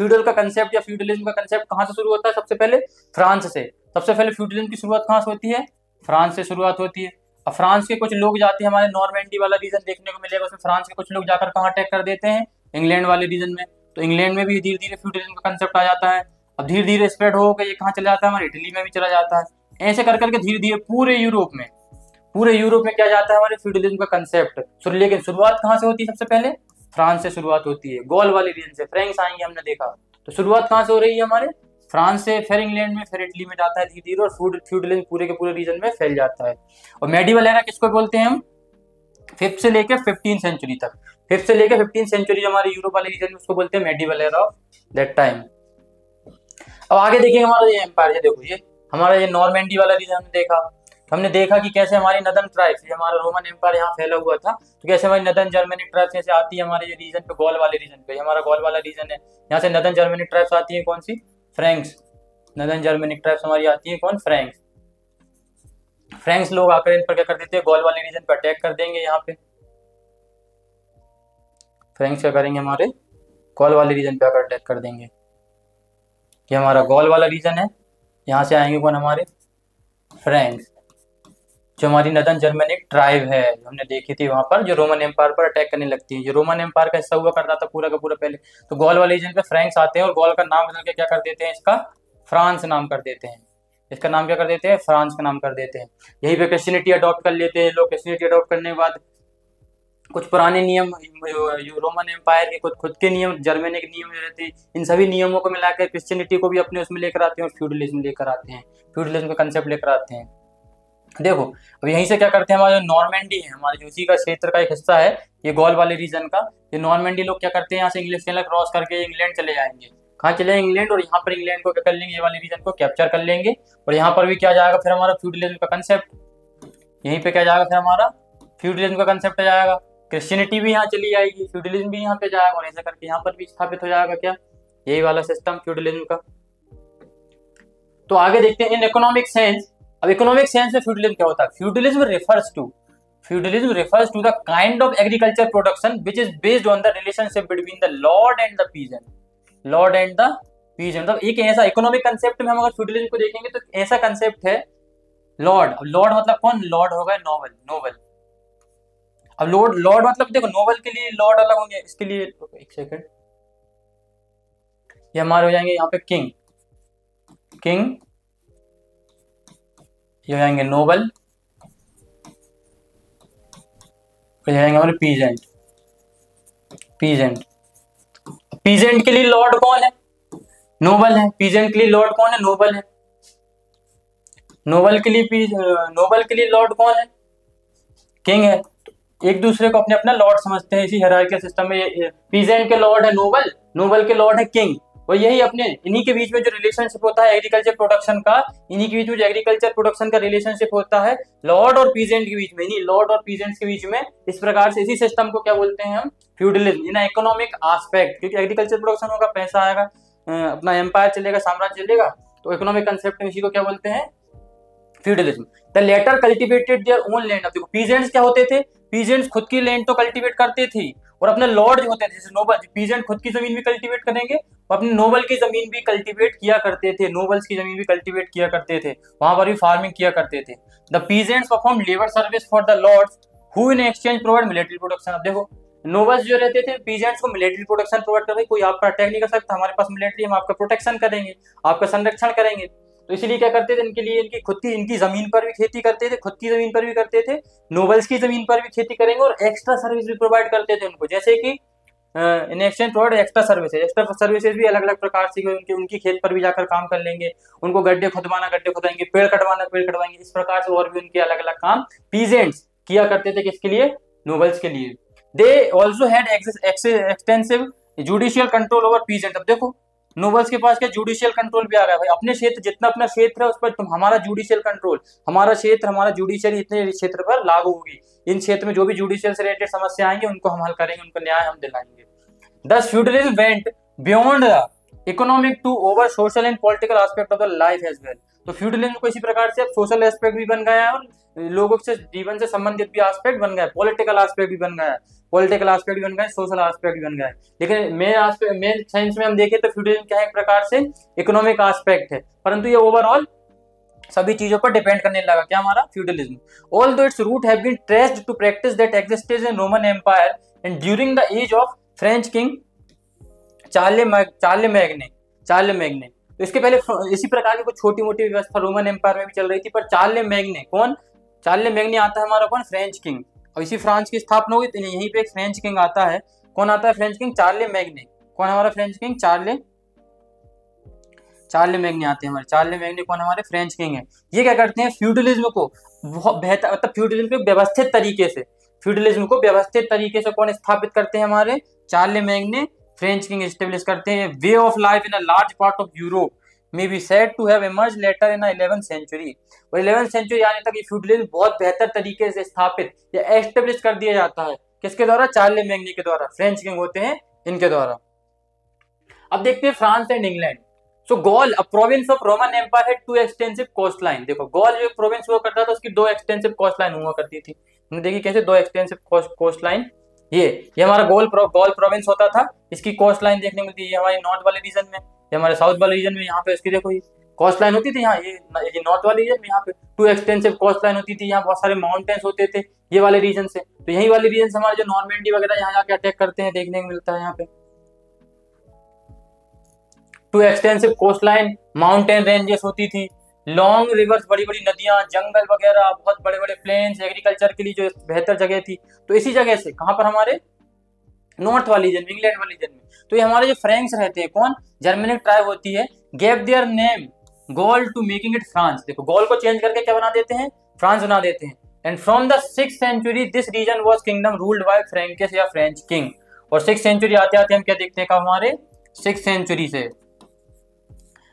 फ्यूडल का कंसेप्ट या फ्यूडलिज्म का कंसेप्ट कहां से शुरू होता है, सबसे पहले फ्रांस से। सबसे पहले फ्यूडलिज्म की शुरुआत कहां से होती है, फ्रांस से शुरुआत होती है। अब फ्रांस के कुछ लोग जाते हैं, हमारे नॉर्मेंडी वाला रीजन देखने को मिलेगा, उसमें फ्रांस के कुछ लोग जाकर कहां अटैक कर देते हैं, इंग्लैंड वाले रीजन में। तो इंग्लैंड में भी धीरे धीरे फ्यूडलिज्म का कंसेप्ट आ जाता है। अब धीरे धीरे स्प्रेड होकर ये कहाँ चला जाता है, हमारे इटली में भी चला जाता है। ऐसे कर करके धीरे धीरे पूरे यूरोप में क्या जाता है, हमारे फ्यूडलिज्म का कंसेप्ट। लेकिन शुरुआत कहाँ से होती है, सबसे पहले फ्रांस से शुरुआत होती है, गॉल वाले रीजन से, फ्रेंक्स आएंगे हमने देखा। तो शुरुआत कहाँ से हो रही है, हमारे फ्रांस से, फिर इंग्लैंड में, फिर इटली में जाता है धीरे धीरे, और फ्यूडलिज्म पूरे के पूरे रीजन में फैल जाता है। और मेडिवल एरा किसको बोलते हैं हम, 5th से लेकर 15th सेंचुरी तक, 5th से लेकर 15th सेंचुरी हमारे यूरोप वाले रीजन में, उसको बोलते हैं medieval era of that time. अब आगे देखिए हमारा ये एम्पायर, ये देखो ये हमारा ये नॉर्मेंडी वाला रीजन हमने देखा। हमने देखा कि कैसे हमारी नदर्न ट्राइब्स, ये हमारा रोमन एम्पायर यहाँ फैला हुआ था, तो कैसे हमारी नदर्न जर्मनिक ट्राइब्स जैसे आती है हमारे ये रीजन पे, गॉल वाले रीजन पे, हमारा गॉल वाला रीजन है, यहाँ से नदर्न जर्मनिक ट्राइब्स आती है, कौन सी, फ्रेंक्स। नदर्न जर्मनिक ट्राइब्स हमारी आती है कौन, फ्रेंक्स। फ्रेंक्स लोग आकर इन पर क्या कर देते हैं, गॉल वाले रीजन पर अटैक कर देंगे। यहाँ पे फ्रेंक्स क्या करेंगे, हमारे गॉल वाले रीजन पे आकर अटैक कर देंगे। ये हमारा गॉल वाला रीजन है, यहाँ से आएंगे कौन, हमारे फ्रेंक्स, जो हमारी नदर्न जर्मनिक ट्राइब है, हमने देखी थी वहां पर, जो रोमन एम्पायर पर अटैक करने लगती है। जो रोमन एम्पायर का हिस्सा हुआ करता था पूरा का पूरा पहले, तो गॉल वाले रीजन पे फ्रेंक्स आते हैं और गॉल का नाम बदल के क्या कर देते हैं, इसका फ्रांस नाम कर देते हैं। इसका नाम क्या कर देते हैं, फ्रांस का नाम कर देते हैं। यही पे क्रिश्चियनिटी अडॉप्ट कर लेते हैं लोग। क्रिश्चियनिटी अडॉप्ट करने के बाद कुछ पुराने नियम, रोमन एम्पायर के खुद के नियम, जर्मनिक नियम जो रहते हैं, इन सभी नियमों को मिलाकर क्रिश्चियनिटी को भी अपने उसमें लेकर आते हैं और फ्यूडलिज्म लेकर आते हैं, फ्यूडलिज्म का कंसेप्ट लेकर आते हैं। देखो अब यहीं से क्या करते हैं, हमारा जो नॉर्मेंडी है, हमारे जो उसी का क्षेत्र का एक हिस्सा है, ये गॉल वाले रीजन का, ये नॉर्मेंडी लोग क्या करते हैं, यहाँ से इंग्लिश चैनल क्रॉस करके इंग्लैंड चले जाएंगे। कहाँ चले, इंग्लैंड, और यहाँ पर इंग्लैंड को क्या कर लेंगे, ये वाले रीजन को कैप्चर कर लेंगे, और यहाँ पर भी क्या जाएगा फिर हमारा फ्यूडलिज्म का कंसेप्ट, यहीं पे क्या जाएगा फिर हमारा फ्यूडलिज्म का कंसेप्ट आ जाएगा। क्रिश्चियनिटी भी यहाँ चली जाएगी, फ्यूडलिज्म भी यहाँ पे जाएगा, और ऐसा करके यहाँ पर भी स्थापित हो जाएगा क्या, यही वाला सिस्टम फ्यूडलिज्म का। तो आगे देखते हैं इन इकोनॉमिक सेंस। अब इकोनॉमिक सेंस में फ्यूडलिज्म क्या होता है, feudalism refers to the kind of agriculture production which is based on the relationship between the lord and the peasant, lord and the peasant. मतलब एक ऐसा इकोनॉमिक कंसेप्ट में हम अगर फ्यूडलिज्म को देखेंगे तो ऐसा कंसेप्ट है लॉर्ड। लॉर्ड मतलब कौन, लॉर्ड होगा नोबल। अब लॉर्ड मतलब देखो, नोबल के लिए लॉर्ड अलग होंगे, इसके लिए एक सेकंड, ये हमारे हो जाएंगे यहाँ पे किंग, ये हो जाएंगे नोबल, फिर जाएंगे हमारे पीजेंट के लिए लॉर्ड कौन है, नोबल है। पीजेंट के लिए लॉर्ड कौन है, नोबल है। नोबल के लिए लॉर्ड कौन है, किंग है। एक दूसरे को अपने अपना लॉर्ड समझते हैं इसी हायरार्किकल सिस्टम में। पीजेंट के लॉर्ड है नोबल के लॉर्ड है किंग, और यही अपने इन्हीं के बीच में जो रिलेशनशिप होता है एग्रीकल्चर प्रोडक्शन का, इन्हीं के बीच में जो एग्रीकल्चर प्रोडक्शन का रिलेशनशिप होता है लॉर्ड और पीजेंट के बीच में, इन्हीं लॉर्ड और पीजेंट्स के बीच में, इस प्रकार से इसी सिस्टम को क्या बोलते हैं हम, फ्यूडलिज्म इन इकोनॉमिक एस्पेक्ट। क्योंकि एग्रीकल्चर प्रोडक्शन होगा, पैसा आएगा, अपना एम्पायर चलेगा, साम्राज्य चलेगा, तो इकोनॉमिक कंसेप्ट में इसी को क्या बोलते हैं, feudalism. The latter cultivated their own land. अब देखो पीजेंट्स क्या होते थे, पीजेंट्स खुद की लैंड तो कल्टीवेट करते थे, और अपने लॉर्ड जो होते थे जैसे नोबल, पीजेंट खुद की जमीन भी कल्टीवेट करेंगे और अपने नोबल की जमीन भी कल्टीवेट किया करते थे, नोबल्स की जमीन भी कल्टीवेट किया करते थे, वहां पर भी फार्मिंग किया करते थे। The peasants perform labour service for the lords who in exchange provide military protection. अब देखो नोबल्स जो रहते थे पीजेंट्स को मिलिट्री प्रोटेक्शन प्रोवाइड करते, कोई आपका अटैक नहीं कर सकता, हमारे पास मिलिट्री, हम आपका प्रोटेक्शन करेंगे, आपका संरक्षण करेंगे। तो इसीलिए क्या करते थे, इनके लिए इनकी खुद की, इनकी जमीन पर भी खेती करते थे, खुद की जमीन पर भी करते थे, नोबल्स की जमीन पर भी खेती करेंगे, और एक्स्ट्रा सर्विस भी प्रोवाइड करते थे उनको, जैसे कि इन एक्सचेंज प्रोवाइड एक्स्ट्रा सर्विसेज भी अलग अलग प्रकार से, उनकी खेत पर भी जाकर काम कर लेंगे, उनको गड्ढे खुदवाएंगे, पेड़ कटवाएंगे, इस प्रकार से और भी उनके अलग अलग काम पीजेंट्स किया करते थे। किसके लिए, नोबल्स के लिए। They also had extensive judicial control over peasant. अब देखो नोबल्स के पास क्या जुडिशियल कंट्रोल भी आ गया भाई, अपने क्षेत्र जितना अपना क्षेत्र है उस पर तुम हमारा जुडिशियल कंट्रोल, हमारा क्षेत्र हमारा जुडिशियरी इतने क्षेत्र पर लागू होगी, इन क्षेत्र में जो भी जुडिशियल से रिलेटेड समस्या आएंगी उनको हम हल करेंगे, उनको न्याय हम दिलाएंगे। Thus feudalism went beyond the economic to over social and political aspect of the life as well. तो फ्यूडलिज्म को इसी प्रकार से अब सोशल एस्पेक्ट भी बन गया है और लोगों से जीवन से संबंधित भी एस्पेक्ट बन गया है, पॉलिटिकल एस्पेक्ट भी बन गया है, पॉलिटिकल एस्पेक्ट भी बन गया है, सोशल एस्पेक्ट भी बन गया है। लेकिन मेन साइंस में हम देखें तो फ्यूडलिज्म क्या है, एक प्रकार से इकोनॉमिक एस्पेक्ट है, परंतु ये ओवरऑल सभी चीजों पर डिपेंड करने लगा क्या हमारा feudalism. Although its root have been traced to practice that existed in Roman empire and during the age of French king Charlemagne. तो इसके पहले इसी प्रकार की कुछ छोटी मोटी व्यवस्था रोमन एम्पायर में भी चल रही थी, पर चार्ले मैग्ने कौन, चार्ले मैग्ने आता है हमारा कौन, फ्रेंच किंग। और इसी फ्रांस की स्थापना हुई तो यहीं पे एक फ्रेंच किंग आता है, कौन आता है फ्रेंच किंग, चार्ले मैग्ने। कौन हमारा फ्रेंच किंग, चार्ले मैग्ने आते हैं हमारे, चार्ले मैग्ने कौन हमारे फ्रेंच किंग है। ये क्या करते हैं, फ्यूडलिज्म को बहुत बेहतर मतलब फ्यूडलिज्म को व्यवस्थित तरीके से, फ्यूडलिज्म को व्यवस्थित तरीके से कौन स्थापित करते हैं, हमारे Charlemagne French king establish करते हैं। Way of life in a large part of Europe may be said to have emerge later in 11th century. और 11th सेंचुरी आने तक ये फ्यूडलिज्म बहुत बेहतर तरीके से स्थापित या एस्टेब्लिश कर दिया जाता है, किसके द्वारा, चार्ले मैग्ने के द्वारा, फ्रेंच किंग होते हैं इनके द्वारा। अब देखते हैं France and England. So Gaul a province of Roman empire had two extensive coast line. देखो गॉल जो प्रोविंस हुआ करता था उसकी दो एक्सटेंसिव कोस्ट लाइन हुआ करती थी, हमने देखी कैसे दो एक्सटेंसिव कोस्ट लाइन। ये हमारा गॉल प्रोविंस होता था, इसकी कोस्ट लाइन देखने को मिलती है, ये हमारे नॉर्थ वाले रीजन में, ये हमारे साउथ वाले रीजन में, यहाँ पे इसकी देखो ये कोस्ट लाइन होती थी, यहाँ ये नॉर्थ वाले रीजन में, यहाँ पे टू एक्सटेंसिव कोस्ट लाइन होती थी, यहाँ बहुत सारे माउंटेन्स होते थे ये वाले रीजन से। तो यही वाले रीजन से हमारे जो नॉर्मेंडी वगैरह यहाँ जाके अटैक करते हैं देखने को मिलता है यहाँ पे। Two extensive coast line, mountain ranges होती थी, लॉन्ग रिवर्स, बड़ी बड़ी नदियां, जंगल वगैरह, बहुत बड़े बड़े प्लेन्स, एग्रीकल्चर के लिए जो बेहतर जगह थी। तो इसी जगह से कहां पर, हमारे नॉर्थ वाली रीजन में, इंग्लैंड वाली रीजन में। तो ये हमारे जो फ्रेंक्स रहते हैं, कौन, जर्मेनिक ट्राइब होती है, gave their name Gaul to making it France. देखो गॉल को चेंज करके क्या बना देते हैं, फ्रांस बना देते हैं। And from the 6th century this region was kingdom ruled by Frankish या फ्रेंच किंग। और 6th सेंचुरी आते आते हम क्या देखते हैं, कब हमारे 6th सेंचुरी से,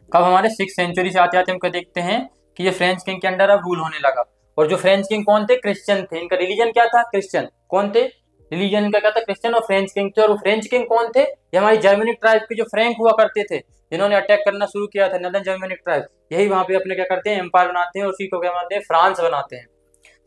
कब हमारे 6th सेंचुरी से आते आते हम क्या देखते हैं कि ये फ्रेंच किंग के अंडर अब रूल होने लगा। और जो फ्रेंच किंग कौन थे, क्रिश्चियन थे, इनका रिलीजन क्या था, क्रिश्चियन। कौन थे, रिलीजन इनका क्या था, क्रिश्चियन। और फ्रेंच किंग थे, और वो फ्रेंच किंग कौन थे, ये हमारी जर्मेनिक ट्राइब के जो फ्रैंक हुआ करते थे, जिन्होंने अटैक करना शुरू किया था, नॉर्दर्न जर्मेनिक ट्राइब, यही वहां पे अपने क्या करते हैं, एम्पायर बनाते हैं, और उसी को क्या बनाते हैं, फ्रांस बनाते हैं।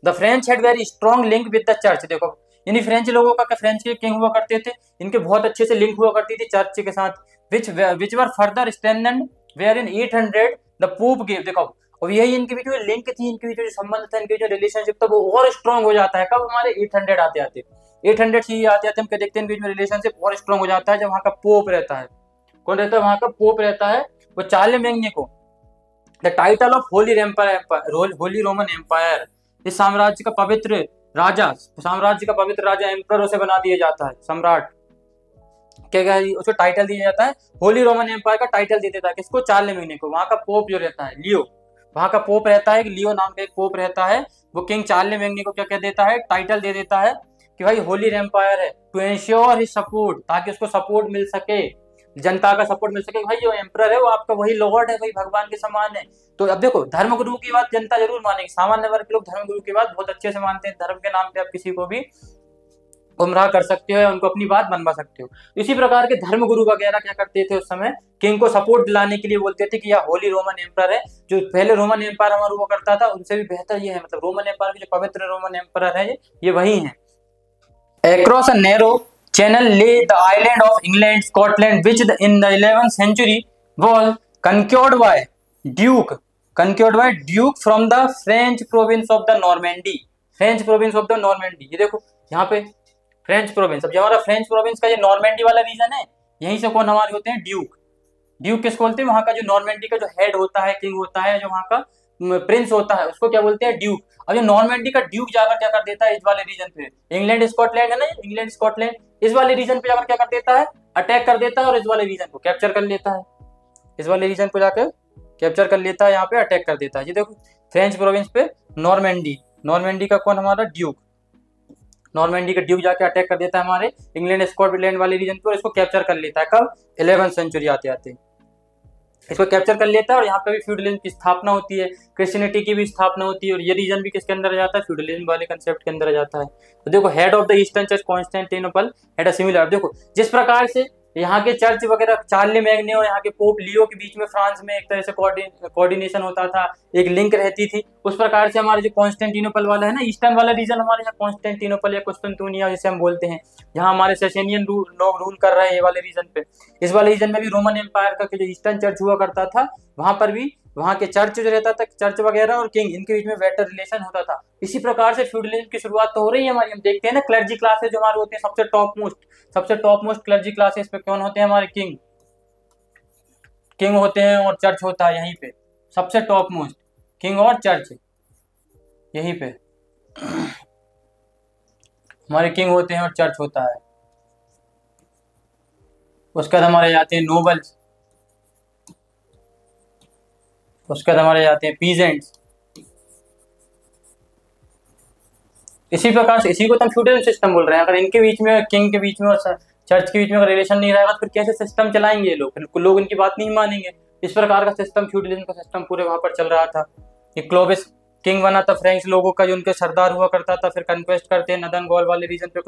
The French had very strong link with the church. देखो यानी फ्रेंच लोगों का, फ्रेंच के किंग हुआ करते थे, इनके बहुत अच्छे से लिंक हुआ करती थी चर्च के साथ, which were further strengthened where in 800 the pope gave. देखो और यही इनके बीच में लिंक थी, इनके बीच में जो संबंध था, इनके जो रिलेशनशिप था, वो और स्ट्रॉन्ग हो जाता है कब, हमारे 800 आते आते, 800 से आते आते हम क्या देखते हैं, इनके बीच में रिलेशनशिप और स्ट्रॉन्ग हो जाता है जब वहाँ का पोप रहता है। कौन रहता है, वहाँ का पोप रहता है, वो चार्ले मैग्ने को the title of Holy Roman empire, इस साम्राज्य का पवित्र राजा, साम्राज्य का पवित्र राजा एम्परर उसे बना दिया जाता है, सम्राट क्या उसको टाइटल दिया जाता है, होली रोमन एम्पायर का टाइटल दे देता है, किसको, चार्ले मैग्ने को। वहां का पोप जो रहता है लियो, वहां का पोप रहता है, लियो नाम का एक पोप रहता है, वो किंग चार्ले मैग्ने को क्या कह देता है, टाइटल दे देता है कि भाई होली एम्पायर है, टू एंश्योर हिज सपोर्ट, ताकि उसको सपोर्ट मिल सके, जनता का सपोर्ट मिल सके, भाई जो एम्परर है वो आपका वही लॉर्ड है, भाई भगवान के समान है। तो अब देखो धर्म गुरु की बात जनता जरूर मानेगी, सामान्य वर्ग के लोग धर्म गुरु की बात बहुत अच्छे से मानते हैं, धर्म के नाम पे आप किसी को भी गुमराह कर सकते हो या उनको अपनी बात मनवा सकते हो। इसी प्रकार के धर्म गुरु वगैरह क्या करते थे उस समय, किंग को सपोर्ट दिलाने के लिए बोलते थे कि यह होली रोमन एम्परर है, जो पहले रोमन एम्पायर हमारा हुआ करता था उनसे भी बेहतर ये है, मतलब रोमन एम्पायर के जो पवित्र रोमन एम्परर है ये वही है। Across a narrow channel lay the island of England, Scotland, which in the 11th century was conquered by Duke from the French province of the Normandy, French province of the Normandy। ये देखो यहाँ पे French province, अब जो हमारा French province का ये Normandy वाला रीजन है, यहीं से कौन हमारे होते हैं, ड्यूक। ड्यूक किसको बोलते हैं, वहाँ का जो नॉर्मेंडी का जो हेड होता है, किंग होता है, जो वहाँ का प्रिंस होता है, उसको क्या बोलते हैं, ड्यूक। अब ये नॉर्मेंडी का ड्यूक जाकर क्या कर देता है, इस वाले रीजन पे, इंग्लैंड स्कॉटलैंड है ना, इंग्लैंड स्कॉटलैंड, इस वाले रीजन पे जाकर क्या कर देता है, अटैक कर देता है, और इस वाले रीजन को कैप्चर कर लेता है, इस वाले रीजन को जाकर कैप्चर कर लेता है, यहाँ पे अटैक कर देता है। ये देखो फ्रेंच प्रोविंस पे नॉर्मेंडी का कौन, हमारा ड्यूक, नॉर्मेंडी का ड्यूक जाके अटैक कर देता है हमारे इंग्लैंड स्कॉटलैंड वाले रीजन पे, और इसको कैप्चर कर लेता है कब, 11th सेंचुरी आते आते। इसको कैप्चर कर लेता है और यहाँ पे भी फ्यूडलिज्म की स्थापना होती है, क्रिश्चियनिटी की भी स्थापना होती है, और ये रीजन भी किसके अंदर आ जाता है, फ्यूडलिज्म वाले कंसेप्ट के अंदर आ जाता है। तो देखो head of the eastern church Constantinople had a similar, देखो जिस प्रकार से यहाँ के चर्च वगैरह चार्ले मैग्ने और यहाँ के पोप लियो के बीच में फ्रांस में एक तरह से कोऑर्डिनेशन होता था, एक लिंक रहती थी, उस प्रकार से हमारे जो कॉन्स्टेंटिनोपल वाला है ना, ईस्टर्न वाला रीजन हमारे यहाँ कॉन्स्टेंटिनोपल या कुस्तुनतुनिया जिसे हम बोलते हैं, जहाँ हमारे सेसेनियन लोग रूल कर रहे हैं ये वाले रीजन पे, इस वाले रीजन में भी रोमन एम्पायर का जो ईस्टर्न चर्च हुआ करता था, वहां पर भी वहां के चर्च जो रहता था, चर्च वगैरह और किंग, इनके बीच में बेटर रिलेशन होता था। इसी प्रकार से फ्यूडलिज्म की शुरुआत तो हो रही है हमारी। हम देखते हैं ना क्लर्जी क्लासेस जो हमारे होते हैं, सबसे टॉप मोस्ट क्लर्जी क्लासेस पे कौन होते हैं, हमारे किंग होते हैं और चर्च होता है यहीं पे, सबसे टॉप मोस्ट किंग और चर्च यहीं पे हमारे किंग होते हैं और चर्च होता है। उसके बाद हमारे जाते हैं नोबल्स, उसके बाद हमारे जाते हैं पीजेंट्स। इसी प्रकार से इसी को तो हम फ्यूडल सिस्टम बोल रहे हैं। अगर इनके बीच में, किंग के बीच में और चर्च के बीच में रिलेशन नहीं रहेगा तो फिर कैसे सिस्टम चलाएंगे ये लोग, फिर लोग इनकी बात नहीं मानेंगे। इस प्रकार का सिस्टम, फ्यूडलिज्म का सिस्टम पूरे वहां पर चल रहा था। ये क्लोविस किंग बना था फ्रेंच लोगों का, जो उनके सरदार हुआ करता था, फिर कन्क्वेस्ट करते हैं नदन गॉल वाले रीजन पे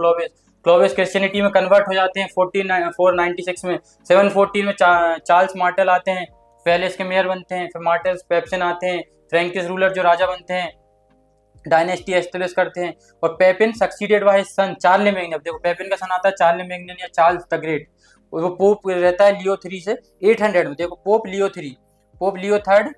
क्लोविस क्रिश्चियनिटी में कन्वर्ट हो जाते हैं 496 में। 714 में चार्ल्स मार्टेल आते हैं, पैलेस के मेयर बनते हैं, फिर मार्टेल पेप्सिन आते हैं, फ्रैंकिश रूलर जो राजा बनते हैं, डायनेस्टी एस्टेब्लिश करते हैं, और Pepin succeeded by his son Charlemagne. देखो पेपिन का सन आता है चार्ले मैग्ने या चार्ल्स द ग्रेट, वो पोप रहता है लियो 3 से 800 में। देखो पोप लियो 3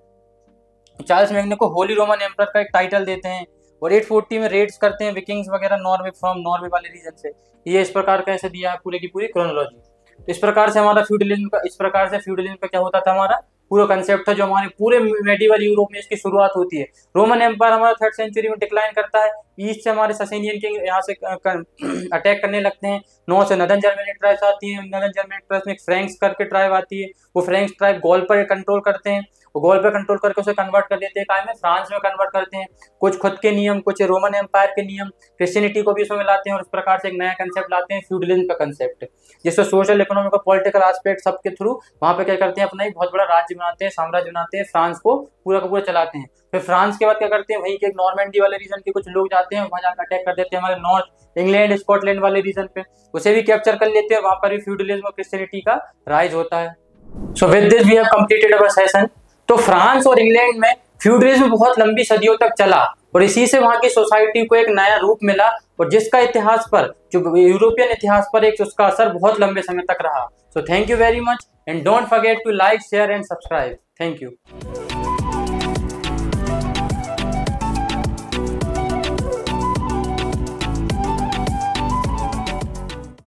चार्ल्स मैग्ने को होली रोमन एम्परर का एक टाइटल देते हैं, और 840 में रेड्स करते हैं विकिंग्स वगैरह नॉर्वे वाले रीजन से। ये इस प्रकार का ऐसे दिया है पूरे की पूरी क्रोनोलॉजी। तो इस प्रकार से हमारा फ्यूडलिज्म का क्या होता था, हमारा पूरा कंसेप्ट था जो हमारे पूरे मेडिवल यूरोप में इसकी शुरुआत होती है। रोमन एम्पायर हमारा 3rd सेंचुरी में डिक्लाइन करता है, ईस्ट से हमारे ससेनियन किंग यहाँ से अटैक करने लगते हैं, नॉर्थ से नदर्न जर्मेनिक ट्राइब्स आती है, नदर्न जर्मेनिक ट्राइब्स में एक फ्रैंक्स करके ट्राइब आती है, वो फ्रैंक्स ट्राइब गॉल पर कंट्रोल करते हैं, वो गॉल पर कंट्रोल करके उसे कन्वर्ट कर देते हैं काय में, फ्रांस में कन्वर्ट करते हैं, कुछ खुद के नियम, कुछ रोमन एम्पायर के नियम, क्रिश्चियनिटी को भी इसमें मिलाते हैं, और इस प्रकार से एक नया कंसेप्ट लाते हैं फ्यूडलिज्म का कंसेप्ट, जिससे सोशल इकोनॉमिक और पॉलिटिकल एस्पेक्ट सबके थ्रू वहां पे क्या करते हैं, अपना एक बहुत बड़ा राज्य बनाते हैं, साम्राज्य बनाते हैं, फ्रांस को पूरा का पूरा चलाते हैं। फिर फ्रांस के बाद क्या करते हैं, वहीं के एक नॉर्मैंडी वाले रीजन के कुछ लोग जाते हैं, वहां जाकर अटैक कर देते हैं हमारे नॉर्थ इंग्लैंड स्कॉटलैंड वाले रीजन पे, उसे भी कैप्चर कर लेते हैं, वहां पर भी फ्यूडलिज्म और क्रिश्चियनिटी का राइज होता है। So with this we have completed our session. तो फ्रांस और इंग्लैंड में फ्यूडलिज्म बहुत लंबी सदियों तक चला, और इसी से वहां की सोसाइटी को एक नया रूप मिला, और जिसका इतिहास पर, जो यूरोपियन इतिहास पर एक उसका असर बहुत लंबे समय तक रहा। So thank you very much, and don't forget to like, share and subscribe. Thank you.